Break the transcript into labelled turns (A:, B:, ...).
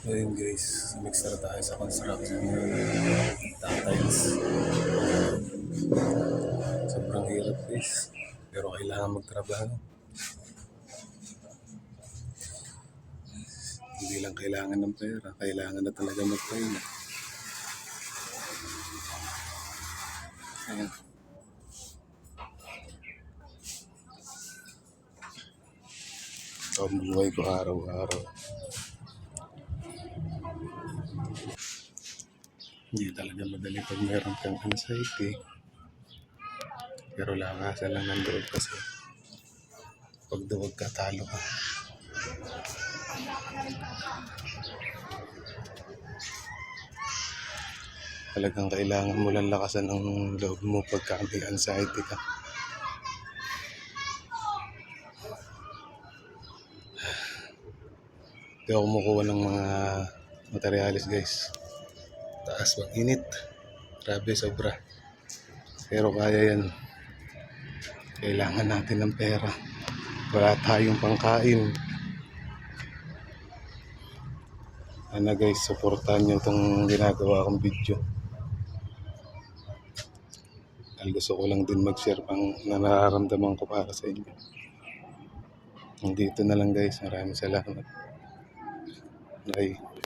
A: Ayun guys, mix na tayo sa construction ng tiles. Sobrang hirap guys, pero kailangan magtrabaho. Hindi lang kailangan ng pera, kailangan na talaga magpahinga. Ayan. Ito ang buhay ko araw-araw. Hindi talaga madali pag meron kang anxiety. Pero lakasan lang ng loob kasi pag duwag ka, talo ka. Talagang kailangan mo lang lakasan ang loob mo pagka may anxiety ka. Hindi ako kumukuha ng mga materialis guys. Taas bang init. Grabe, sobra. Pero kaya yan. Kailangan natin ng pera. Wala tayong pangkain. Ano guys, supportan nyo itong ginagawa kong video. Dahil gusto ko lang din mag-share pang nararamdaman ko para sa inyo. Nandito na lang guys. Maraming salamat. Bye.